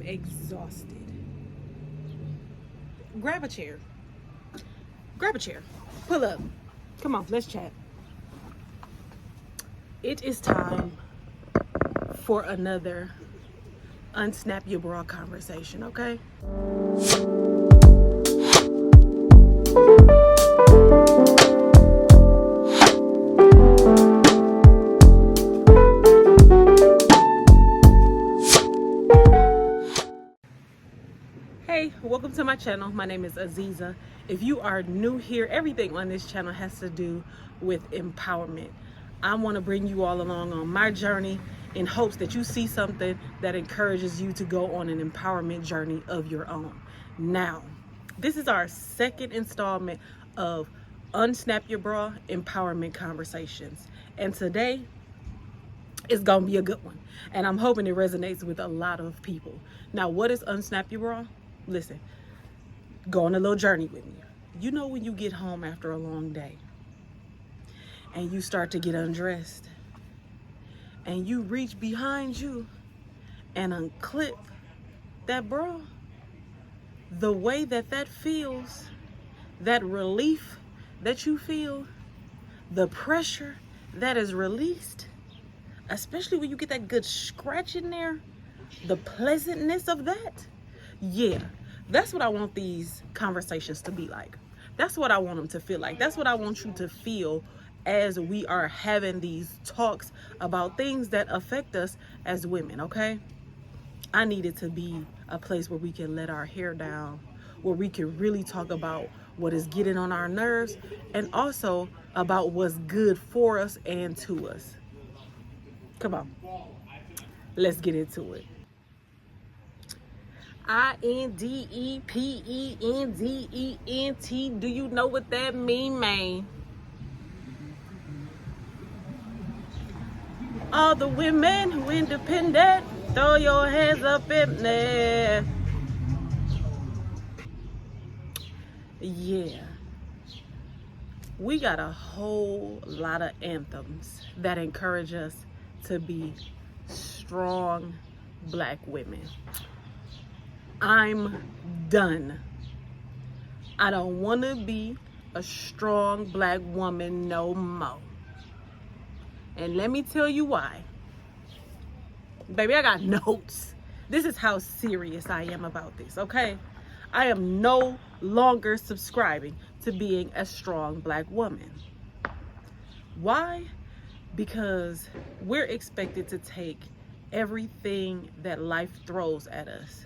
exhausted. Grab a chair. Grab a chair. Pull up. Come on, let's chat. It is time for another Unsnap Your Bra conversation, okay? Hey, welcome to my channel. My name is Aziza. If you are new here, everything on this channel has to do with empowerment. I want to bring you all along on my journey in hopes that you see something that encourages you to go on an empowerment journey of your own. Now, this is our second installment of Unsnap Your Bra Empowerment Conversations. And today is going to be a good one. And I'm hoping it resonates with a lot of people. Now, what is Unsnap Your Bra? Listen, go on a little journey with me. You know when you get home after a long day and you start to get undressed and you reach behind you and unclip that bra, the way that feels, that relief that you feel, the pressure that is released, especially when you get that good scratch in there, the pleasantness of that, yeah, that's what I want these conversations to be like. That's what I want them to feel like. That's what I want you to feel as we are having these talks about things that affect us as women, okay? I need it to be a place where we can let our hair down, where we can really talk about what is getting on our nerves and also about what's good for us and to us. Come on, let's get into it. INDEPENDENT. Do you know what that mean, man? All the women who independent, throw your hands up in there. Yeah. We got a whole lot of anthems that encourage us to be strong Black women. I'm done. I don't want to be a strong Black woman no more. And let me tell you why. Baby, I got notes. This is how serious I am about this, okay? I am no longer subscribing to being a strong Black woman. Why? Because we're expected to take everything that life throws at us.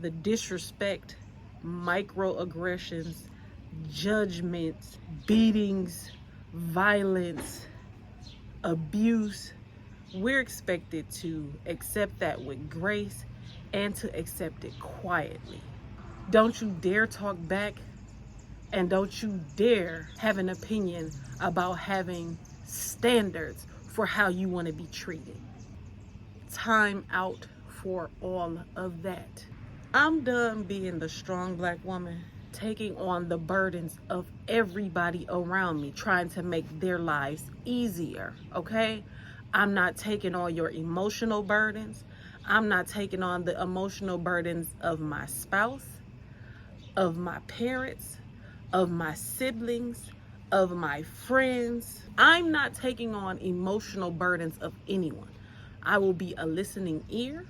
The disrespect, microaggressions, judgments, beatings, violence, abuse. We're expected to accept that with grace and to accept it quietly. Don't you dare talk back, and don't you dare have an opinion about having standards for how you want to be treated. Time out for all of that. I'm done being the strong Black woman, taking on the burdens of everybody around me, trying to make their lives easier, okay? I'm not taking on your emotional burdens. I'm not taking on the emotional burdens of my spouse, of my parents, of my siblings, of my friends. I'm not taking on emotional burdens of anyone. I will be a listening ear.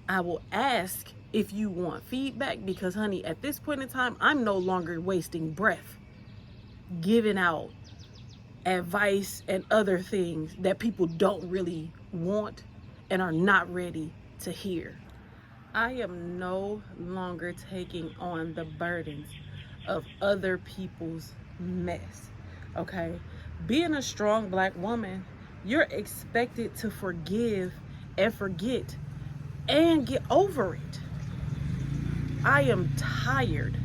I will ask if you want feedback because, honey, at this point in time, I'm no longer wasting breath giving out advice and other things that people don't really want and are not ready to hear. I am no longer taking on the burdens of other people's mess, okay? Being a strong Black woman, you're expected to forgive and forget and get over it. I am tired.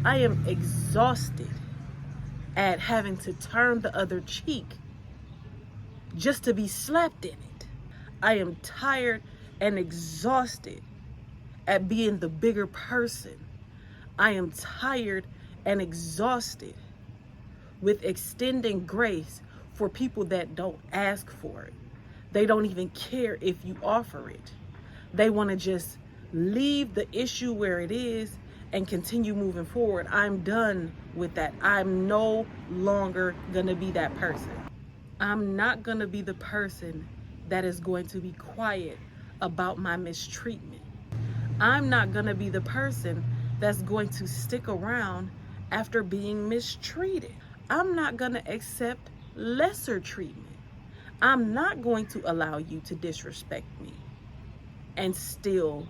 I am exhausted at having to turn the other cheek just to be slapped in it. I am tired and exhausted at being the bigger person. I am tired and exhausted with extending grace for people that don't ask for it. They don't even care if you offer it. They want to just leave the issue where it is and continue moving forward. I'm done with that. I'm no longer going to be that person. I'm not going to be the person that is going to be quiet about my mistreatment. I'm not going to be the person that's going to stick around after being mistreated. I'm not going to accept lesser treatment. I'm not going to allow you to disrespect me and still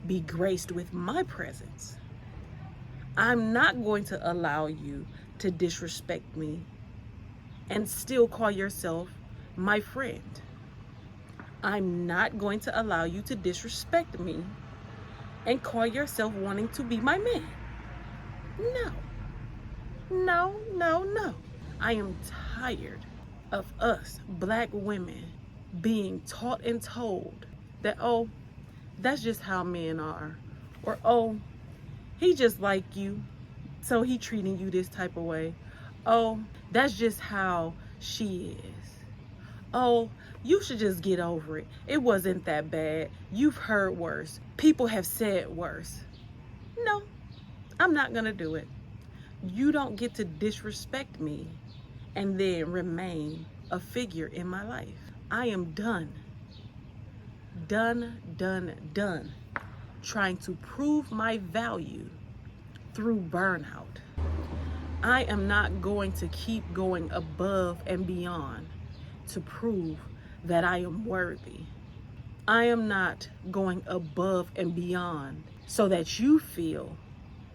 be graced with my presence. I'm not going to allow you to disrespect me and still call yourself my friend. I'm not going to allow you to disrespect me and call yourself wanting to be my man. No. No, no, no. I am tired of us Black women being taught and told that, oh, that's just how men are. Or, oh, he just like you, so he treating you this type of way. Oh, that's just how she is. Oh, you should just get over it. It wasn't that bad. You've heard worse. People have said worse. No, I'm not gonna do it. You don't get to disrespect me and then remain a figure in my life. I am done. Done trying to prove my value through burnout. I am not going to keep going above and beyond to prove that I am worthy. I am not going above and beyond so that you feel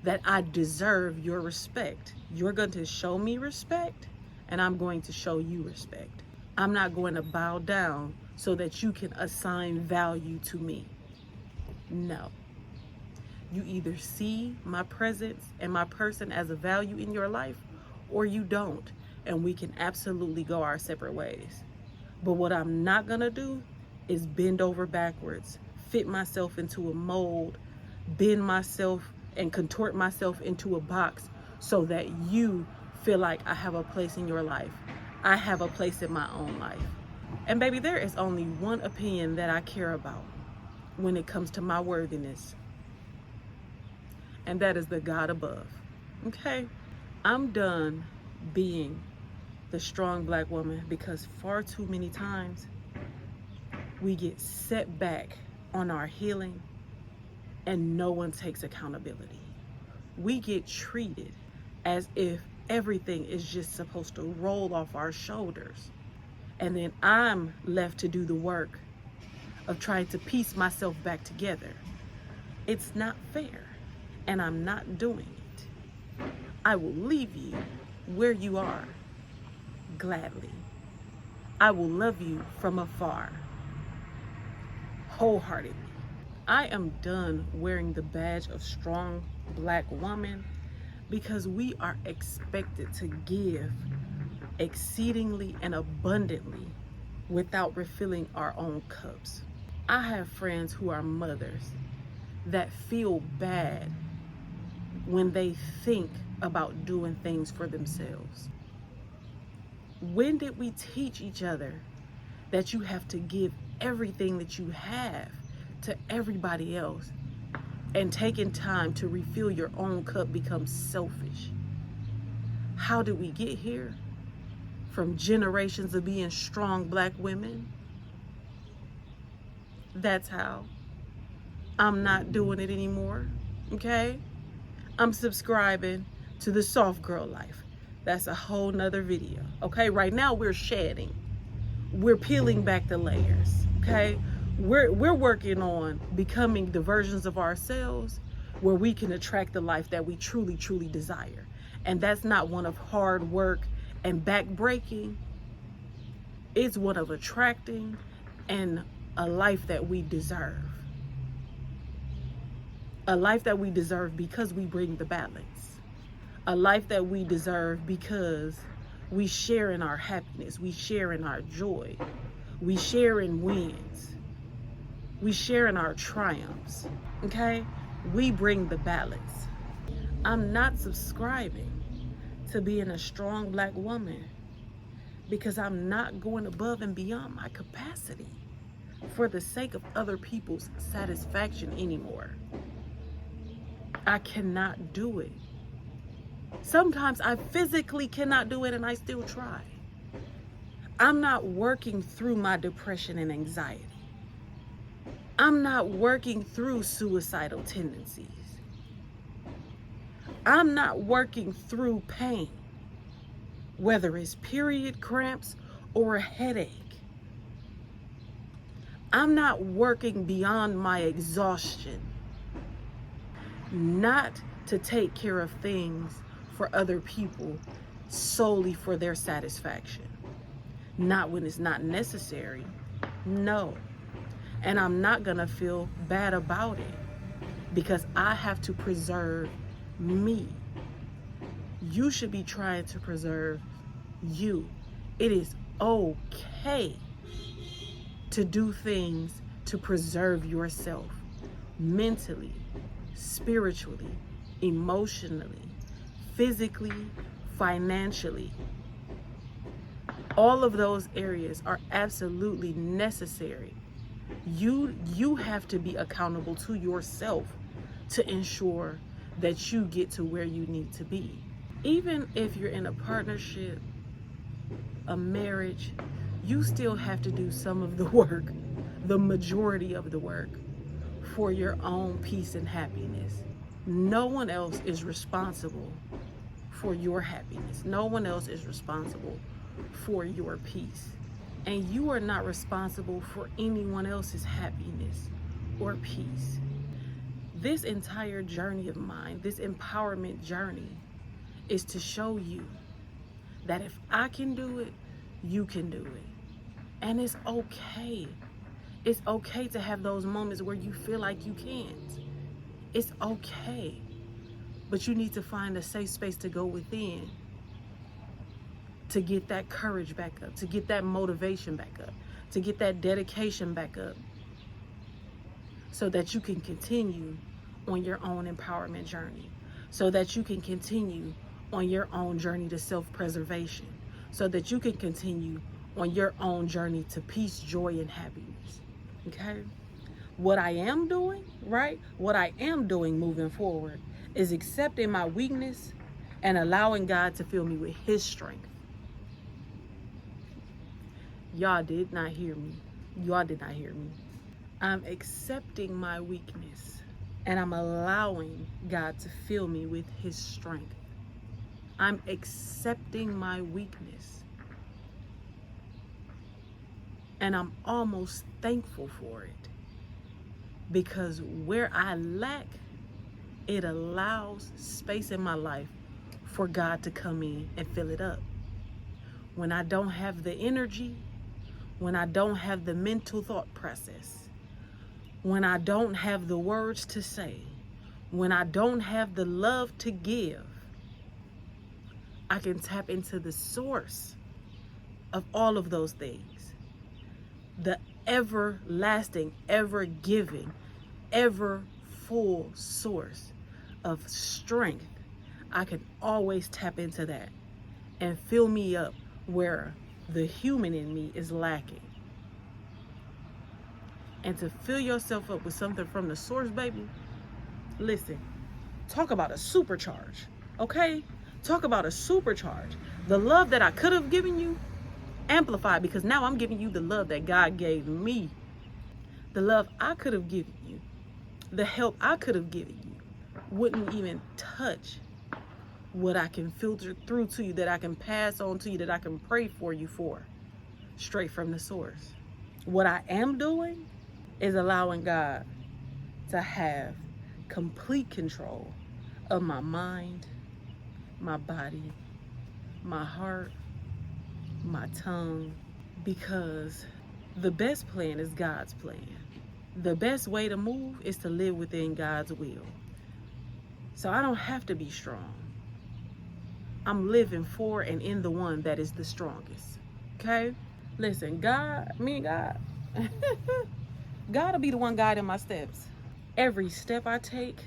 that I deserve your respect. You're going to show me respect, and I'm going to show you respect. I'm not going to bow down so that you can assign value to me. No. You either see my presence and my person as a value in your life, or you don't, and we can absolutely go our separate ways. But what I'm not gonna do is bend over backwards, fit myself into a mold, bend myself and contort myself into a box so that you feel like I have a place in your life. I have a place in my own life. And baby, there is only one opinion that I care about when it comes to my worthiness, and that is the God above. Okay? I'm done being the strong Black woman because far too many times we get set back on our healing and no one takes accountability. We get treated as if everything is just supposed to roll off our shoulders. And then I'm left to do the work of trying to piece myself back together. It's not fair, and I'm not doing it. I will leave you where you are gladly. I will love you from afar, wholeheartedly. I am done wearing the badge of strong Black woman because we are expected to give exceedingly and abundantly without refilling our own cups. I have friends who are mothers that feel bad when they think about doing things for themselves. When did we teach each other that you have to give everything that you have to everybody else, and taking time to refill your own cup becomes selfish? How did we get here? From generations of being strong Black women? That's how. I'm not doing it anymore, okay? I'm subscribing to the soft girl life. That's a whole nother video, okay? Right now we're shedding. We're peeling back the layers, okay? We're working on becoming the versions of ourselves where we can attract the life that we truly, truly desire. And that's not one of hard work and backbreaking. It's one of attracting and a life that we deserve. A life that we deserve because we bring the balance. A life that we deserve because we share in our happiness. We share in our joy. We share in wins. We share in our triumphs. Okay? We bring the balance. I'm not subscribing to being a strong Black woman because I'm not going above and beyond my capacity. for the sake of other people's satisfaction anymore. I cannot do it. Sometimes I physically cannot do it and I still try. I'm not working through my depression and anxiety. I'm not working through suicidal tendencies. I'm not working through pain, whether it's period cramps or a headache. I'm not working beyond my exhaustion, not to take care of things for other people solely for their satisfaction. Not when it's not necessary, no. And I'm not gonna feel bad about it because I have to preserve me. You should be trying to preserve you. It is okay to do things to preserve yourself mentally, spiritually, emotionally, physically, financially. All of those areas are absolutely necessary. You have to be accountable to yourself to ensure that you get to where you need to be. Even if you're in a partnership, a marriage, you still have to do some of the work, the majority of the work, for your own peace and happiness. No one else is responsible for your happiness. No one else is responsible for your peace. And you are not responsible for anyone else's happiness or peace. This entire journey of mine, this empowerment journey, is to show you that if I can do it, you can do it. And it's okay. It's okay to have those moments where you feel like you can't. It's okay. But you need to find a safe space to go within, to get that courage back up, to get that motivation back up, to get that dedication back up, so that you can continue on your own empowerment journey, so that you can continue on your own journey to self-preservation, so that you can continue on your own journey to peace, joy, and happiness. Okay? What I am doing, right? What I am doing moving forward is accepting my weakness and allowing God to fill me with His strength. Y'all did not hear me. Y'all did not hear me. I'm accepting my weakness and I'm allowing God to fill me with His strength. I'm accepting my weakness and I'm almost thankful for it, because where I lack, it allows space in my life for God to come in and fill it up. When I don't have the energy, when I don't have the mental thought process, when I don't have the words to say, when I don't have the love to give, I can tap into the source of all of those things. The everlasting, ever giving, ever full source of strength. I can always tap into that and fill me up where the human in me is lacking. And to fill yourself up with something from the source, baby, listen, talk about a supercharge, okay? Talk about a supercharge. The love that I could have given you, amplified, because now I'm giving you the love that God gave me. The love I could have given you, the help I could have given you, wouldn't even touch what I can filter through to you, that I can pass on to you, that I can pray for you for, straight from the source. What I am doing is allowing God to have complete control of my mind, my body, my heart, my tongue, because the best plan is God's plan. The best way to move is to live within God's will. So I don't have to be strong. I'm living for and in the one that is the strongest. Okay? Listen, God, me and God, God will be the one guiding my steps. Every step I take,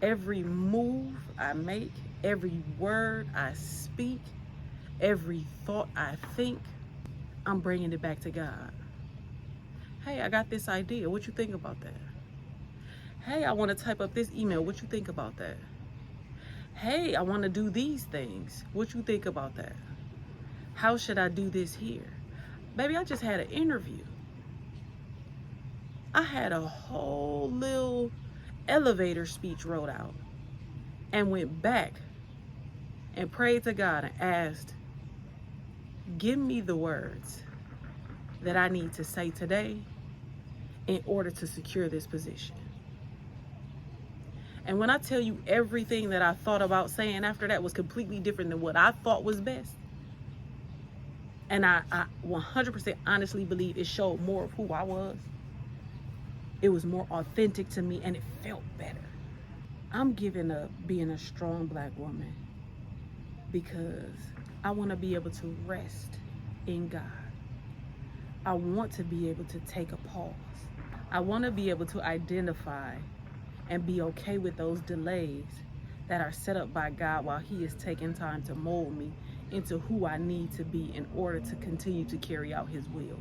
every move I make, every word I speak, every thought I think, I'm bringing it back to God. Hey, I got this idea. What you think about that? Hey, I want to type up this email. What you think about that? Hey, I want to do these things. What you think about that? How should I do this here? Baby, I just had an interview. I had a whole little elevator speech wrote out and went back and prayed to God and asked, give me the words that I need to say today in order to secure this position. And when I tell you everything that I thought about saying after that was completely different than what I thought was best, and I 100% honestly believe it showed more of who I was. It was more authentic to me and it felt better. I'm giving up being a strong Black woman because I want to be able to rest in God. I want to be able to take a pause. I want to be able to identify and be okay with those delays that are set up by God while He is taking time to mold me into who I need to be in order to continue to carry out His will,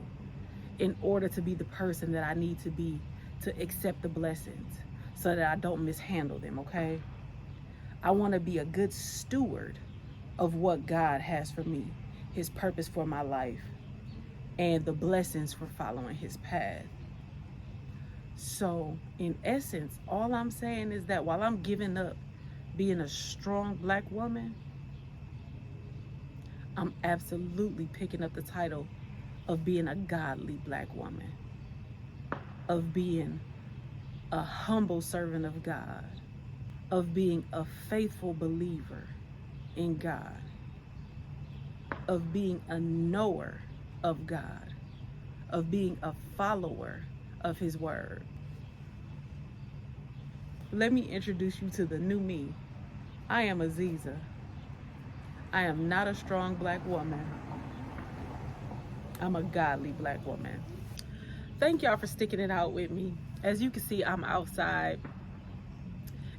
in order to be the person that I need to be to accept the blessings so that I don't mishandle them, okay? I want to be a good steward of what God has for me, His purpose for my life, and the blessings for following His path. So, in essence, all I'm saying is that while I'm giving up being a strong Black woman, I'm absolutely picking up the title of being a godly Black woman, of being a humble servant of God, of being a faithful believer in God, of being a knower of God, of being a follower of His word. Let me introduce you to the new me. I am Aziza. I am not a strong Black woman. I'm a godly Black woman. Thank y'all for sticking it out with me. As you can see, I'm outside.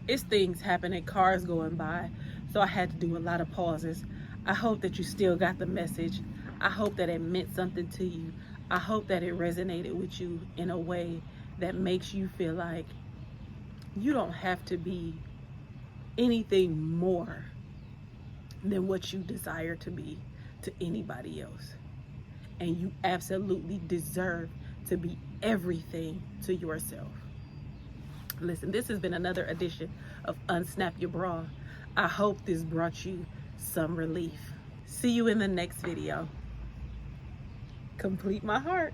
It's things happening, cars going by, so I had to do a lot of pauses. I hope that you still got the message. I hope that it meant something to you. I hope that it resonated with you in a way that makes you feel like you don't have to be anything more than what you desire to be to anybody else. And you absolutely deserve to be everything to yourself. Listen, this has been another edition of Unsnap Your Bra. I hope this brought you some relief. See you in the next video. Complete my heart.